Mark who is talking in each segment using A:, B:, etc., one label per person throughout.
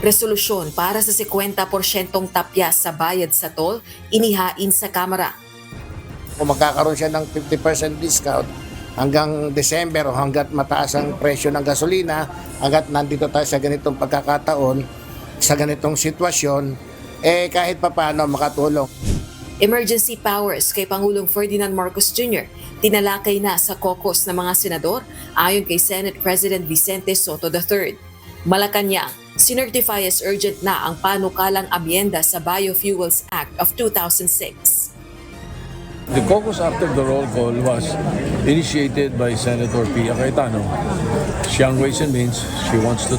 A: Resolusyon para sa 50% tapya sa bayad sa toll, inihain sa Kamara.
B: Kung magkakaroon siya ng 50% discount hanggang December o hanggat mataas ang presyo ng gasolina, hanggat nandito tayo sa ganitong pagkakataon, sa ganitong sitwasyon, kahit papaano makatulong.
A: Emergency powers kay Pangulong Ferdinand Marcos Jr. tinalakay na sa caucus ng mga senador ayon kay Senate President Vicente Sotto III. Malacanang, sinertify as urgent na ang panukalang amyenda sa Biofuels Act of 2006.
C: The caucus after the roll call was initiated by Senator Pia Cayetano. Siyang Ways and Means, she wants to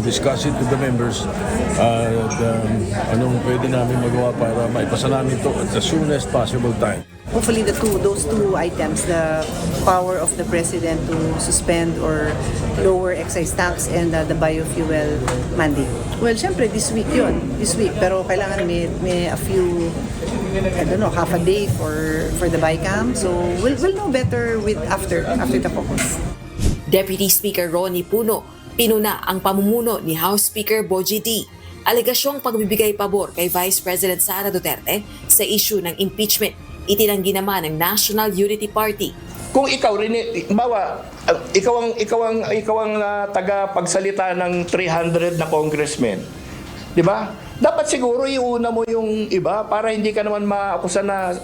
C: discuss it with the members anong pwede namin magawa para maipasa namin ito at the soonest possible time.
D: Hopefully those two items, the power of the President to suspend or lower excise tax and the biofuel mandate. Well, syempre this week yun, pero kailangan may a few, I don't know, half a day for the BICAM. So we'll know better after the caucus.
A: Deputy Speaker Ronnie Puno, pinuna ang pamumuno ni House Speaker Bogie D. Alegasyong pagbibigay pabor kay Vice President Sara Duterte sa issue ng impeachment. Itinanggi naman ng National Unity Party.
E: Kung ikaw rin, ikaw ang tagapagsalita ng 300 na congressmen, 'di ba? Dapat siguro iuna mo yung iba para hindi ka naman maakusa na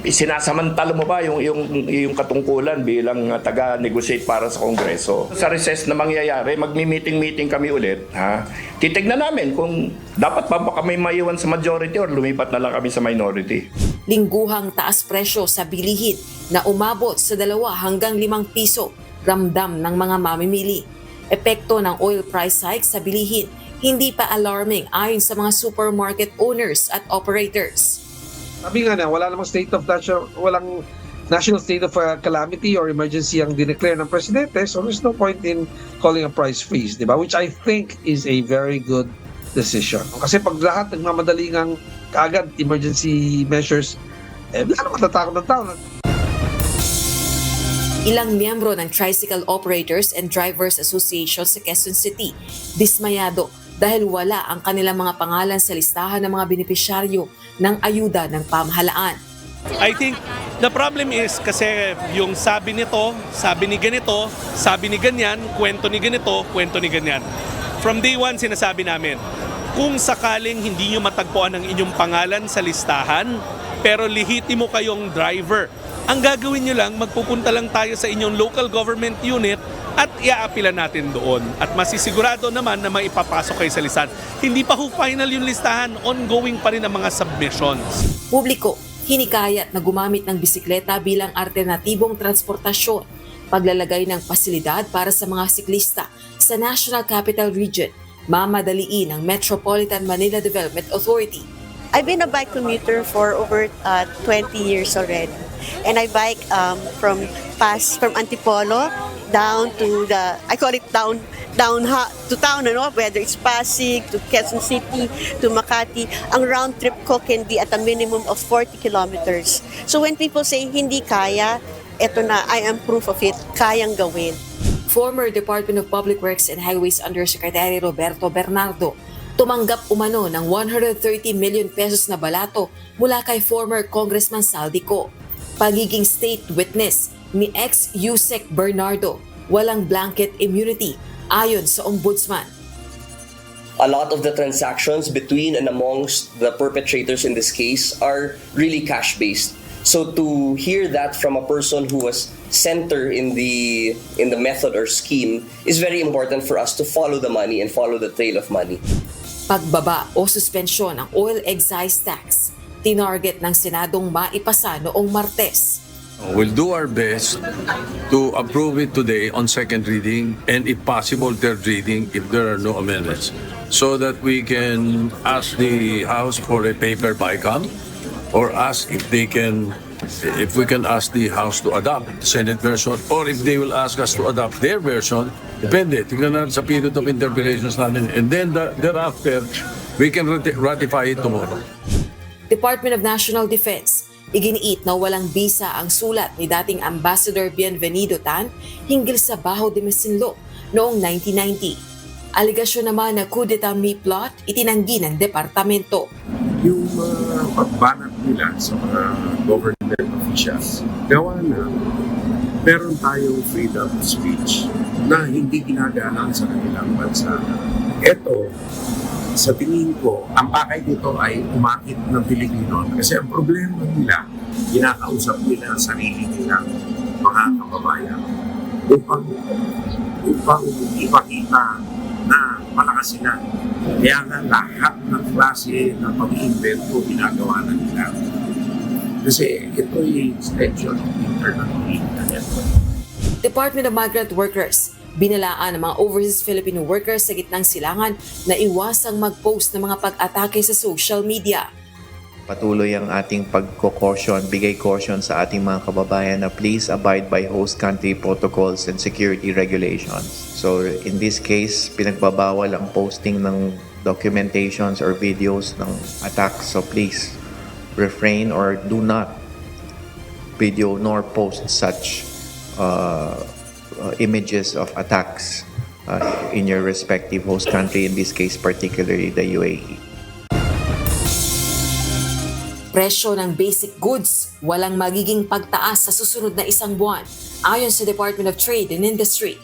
E: sinasamantala mo ba yung katungkulan bilang taga-negotiate para sa Kongreso. Sa recess na mangyayari, magmi-meeting kami ulit, ha? Titignan namin kung dapat pa kami maiwan sa majority or lumipat na lang kami sa minority.
A: Lingguhang taas presyo sa bilihin na umabot sa 2 hanggang 5 piso, ramdam ng mga mamimili. Epekto ng oil price hike sa bilihin, hindi pa alarming ayon sa mga supermarket owners at operators.
F: Sabi nga na, walang national state of calamity or emergency ang dineclare ng presidente, so there's no point in calling a price freeze, di ba? Which I think is a very good decision. Kasi pag lahat nagmamadaling ang kaagad emergency measures, wala naman tatakot ng tao.
A: Ilang miyembro ng Tricycle Operators and Drivers Association sa Quezon City, dismayado dahil wala ang kanilang mga pangalan sa listahan ng mga benepisyaryo ng ayuda ng pamahalaan.
G: I think the problem is kasi yung sabi nito, sabi ni ganito, sabi ni ganyan, kwento ni ganito, kwento ni ganyan. From day one sinasabi namin, kung sakaling hindi nyo matagpuan ang inyong pangalan sa listahan, pero lihitimo kayong driver, ang gagawin nyo lang, magpupunta lang tayo sa inyong local government unit at iaapila natin doon. At masisigurado naman na maipapasok kayo sa listahan. Hindi pa ho final yung listahan, ongoing pa rin ang mga submissions.
A: Publiko, hinikayat na gumamit ng bisikleta bilang alternatibong transportasyon, paglalagay ng pasilidad para sa mga siklista sa National Capital Region, mamadaliin ng Metropolitan Manila Development Authority.
H: I've been a bike commuter for over 20 years already. And I bike from Antipolo down to I call it down to town, whether it's Pasig, to Quezon City, to Makati. Ang round trip ko can be at a minimum of 40 kilometers. So when people say hindi kaya, eto na, I am proof of it, kayang gawin.
A: Former Department of Public Works and Highways Undersecretary Roberto Bernardo, tumanggap umano ng 130 million pesos na balato mula kay former Congressman Saldico. Pagiging state witness ni ex-Yusek Bernardo, walang blanket immunity ayon sa ombudsman.
I: A lot of the transactions between and amongst the perpetrators in this case are really cash-based. So to hear that from a person who was center in the method or scheme is very important for us to follow the money and follow the trail of money.
A: Pagbaba o suspensyon ng oil excise tax, tinarget ng Senadong maipasa noong Martes.
C: We'll do our best to approve it today on second reading and if possible third reading if there are no amendments so that we can ask the House for a paper BICAM or ask if we can ask the House to adopt the Senate version or if they will ask us to adopt their version. Depende. Tingnan natin sa period of interpretations natin and then thereafter we can ratify it tomorrow.
A: Department of National Defense, iginiit na walang bisa ang sulat ni dating Ambassador Bienvenido Tan hinggil sa Baho de Masinloc noong 1990. Aligasyon naman na coup d'etat may plot, itinanggi ng departamento.
J: Yung pagbanat nila sa mga government officials, gawa na meron tayong freedom of speech na hindi ginagalang sa kanilang bansa. Ito, sa tingin ko, ang pakay dito ay umakit ng Pilipino kasi ang problema nila, kinakausap nila ang sarili nilang mga kababayan upang ipakita na malakas sila. Kaya nga lahat ng klase ng pag-iimbento ginagawa na nila. Kasi ito yung extension of internal internet.
A: Department of Migrant Workers, binalaan ng mga overseas Filipino workers sa gitnang silangan na iwasang mag-post ng mga pag-atake sa social media.
K: Patuloy ang ating bigay caution sa ating mga kababayan na please abide by host country protocols and security regulations. So in this case, pinagbabawal ang posting ng documentations or videos ng attacks. So please refrain or do not video nor post such images of attacks in your respective host country, in this case particularly the UAE.
A: Presyo ng basic goods, walang magiging pagtaas sa susunod na isang buwan, ayon sa Department of Trade and Industry.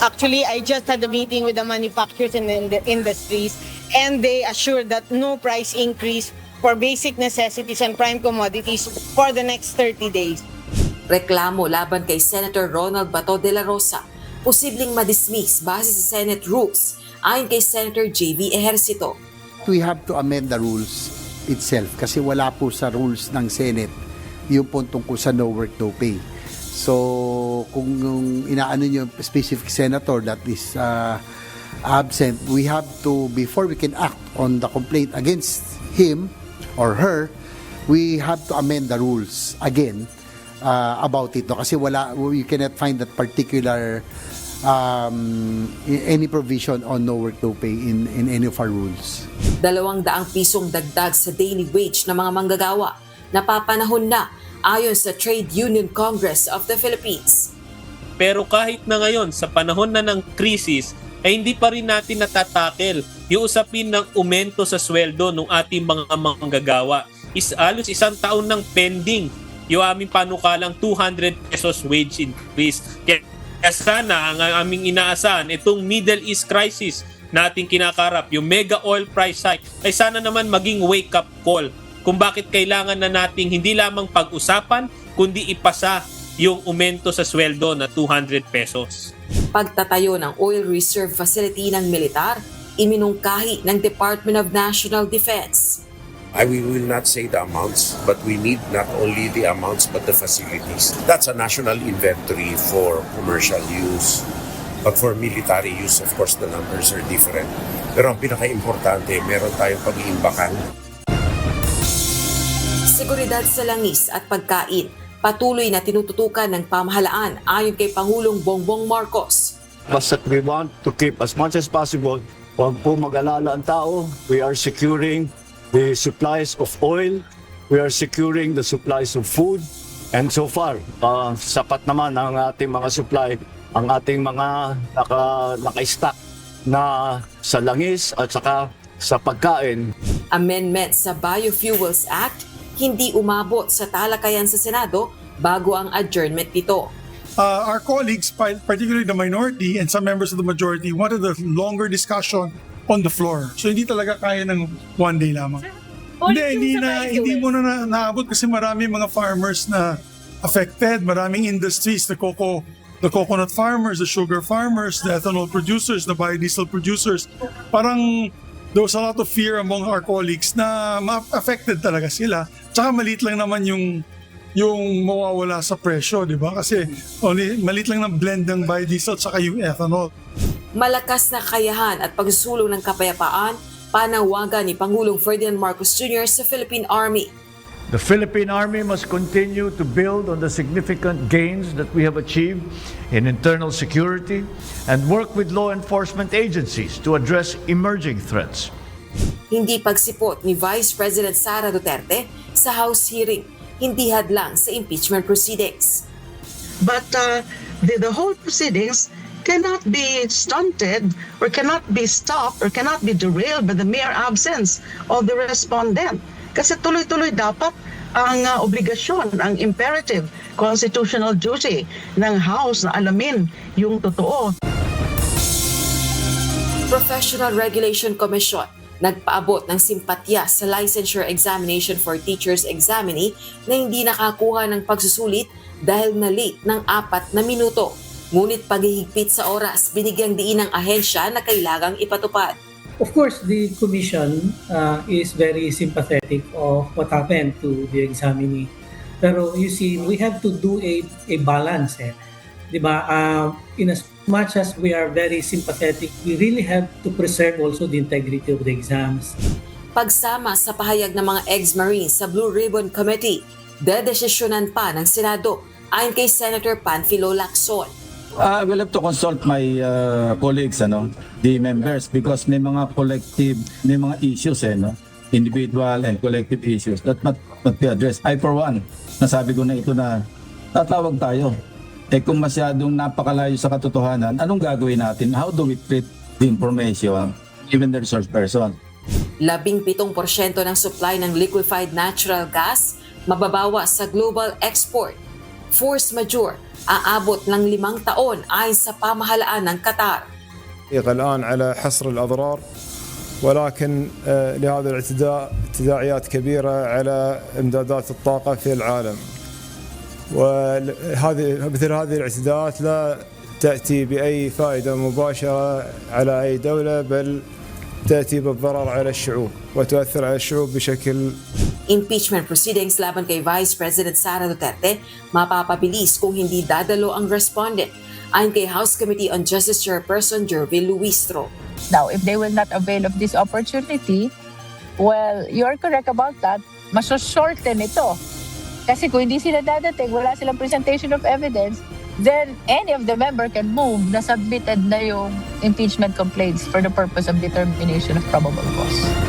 L: Actually, I just had a meeting with the manufacturers and the industries, and they assured that no price increase for basic necessities and prime commodities for the next 30 days.
A: Reklamo laban kay Senator Ronald Bato de la Rosa, posibleng madismiss base sa Senate rules, ayon kay Senator JV Ejercito.
M: We have to amend the rules itself kasi wala po sa rules ng Senate yung po tungkol sa no work, no pay. So, kung yung inaano yung specific senator that is absent, we have to, before we can act on the complaint against him or her, we have to amend the rules again about it. No? Kasi you cannot find that particular any provision on no work, no pay in any of our rules.
A: 200 pisong dagdag sa daily wage ng mga manggagawa, napapanahon na ayon sa Trade Union Congress of the Philippines.
N: Pero kahit na ngayon, sa panahon na ng krisis, ay hindi pa rin natin natatakel yung usapin ng aumento sa sweldo ng ating mga manggagawa. Halos isang taon ng pending yung aming panukalang 200 pesos wage increase. Kaya sana ang aming inaasahan, itong Middle East crisis na ating kinakarap, yung mega oil price hike, ay sana naman maging wake-up call kung bakit kailangan na nating hindi lamang pag-usapan, kundi ipasa yung aumento sa sweldo na 200 pesos.
A: Pagtatayo ng oil reserve facility ng militar, iminungkahi ng Department of National Defense.
J: We will not say the amounts, but we need not only the amounts but the facilities. That's a national inventory for commercial use. But for military use, of course, the numbers are different. Pero ang pinaka-importante, meron tayong pag-iimbakan.
A: Seguridad sa langis at pagkain, patuloy na tinututukan ng pamahalaan ayon kay Pangulong Bongbong Marcos.
O: Basta we want to keep as much as possible. Huwag po mag-alala ang tao. We are securing the supplies of oil. We are securing the supplies of food. And so far, sapat naman ang ating mga supply, ang ating mga naka-stock na sa langis at saka sa pagkain.
A: Amendment sa Biofuels Act, hindi umabot sa talakayan sa Senado bago ang adjournment nito.
P: Our colleagues, particularly the minority and some members of the majority, wanted a longer discussion on the floor. So hindi talaga kaya ng one day lamang. Hindi mo na naabot kasi marami mga farmers na affected, maraming industries, the coconut farmers, the sugar farmers, the ethanol producers, the biodiesel producers. Parang there was a lot of fear among our colleagues na affected talaga sila. Tsaka maliit lang naman yung mawawala sa presyo, di ba? Kasi maliit lang ng blend ng biodiesel tsaka yung ethanol.
A: Malakas na kakayahan at pagsusulong ng kapayapaan, panawagan ni Pangulong Ferdinand Marcos Jr. sa Philippine Army.
O: The Philippine Army must continue to build on the significant gains that we have achieved in internal security and work with law enforcement agencies to address emerging threats.
A: Hindi pagsipot ni Vice President Sara Duterte sa House hearing, hindi hadlang sa impeachment proceedings.
Q: But the whole proceedings cannot be stunted or cannot be stopped or cannot be derailed by the mere absence of the respondent. Kasi tuloy-tuloy dapat ang obligasyon, ang imperative constitutional duty ng House na alamin yung totoo.
A: Professional Regulation Commission nagpaabot ng simpatya sa licensure examination for teachers examinee na hindi nakakuha ng pagsusulit dahil na late ng 4 na minuto. Ngunit paghihigpit sa oras, binigyang diin ng ahensya na kailangang ipatupad.
R: Of course, the commission is very sympathetic of what happened to the examinee. Pero you see, we have to do a balance. Diba? In as much as we are very sympathetic, we really have to preserve also the integrity of the exams.
A: Pagsama sa pahayag ng mga ex-Marines sa Blue Ribbon Committee, dedesisyonan pa ng Senado ayon kay Senator Panfilo Lacson.
S: I will have to consult my colleagues, the members, because may mga issues, individual and collective issues that must be addressed. I, for one, nasabi ko na ito na tatawag tayo. Kung masyadong napakalayo sa katotohanan, anong gagawin natin? How do we treat the information, even the resource person?
A: 17% ng supply ng liquefied natural gas mababawa sa global export. Force majeure aabot ng 5 taon ayon sa pamahalaan ng Qatar.
T: الآن على حصر الأضرار ولكن لهذا الاعتداء تداعيات كبيرة على إمدادات الطاقة في العالم. مثل هذه الاعتداءات لا تأتي بأي فائدة مباشرة على أي دولة بل تأتي بالضرر على الشعوب وتؤثر على الشعوب بشكل.
A: Impeachment proceedings laban kay Vice President Sara Duterte mapapabilis kung hindi dadalo ang respondent, ayon kay House Committee on Justice Chairperson Jervil Luistro.
U: Now, if they will not avail of this opportunity, well, you're correct about that. Maso-shorten ito. Kasi kung hindi sila dadating, wala silang presentation of evidence, then any of the member can move na submitted na yung impeachment complaints for the purpose of determination of probable cause.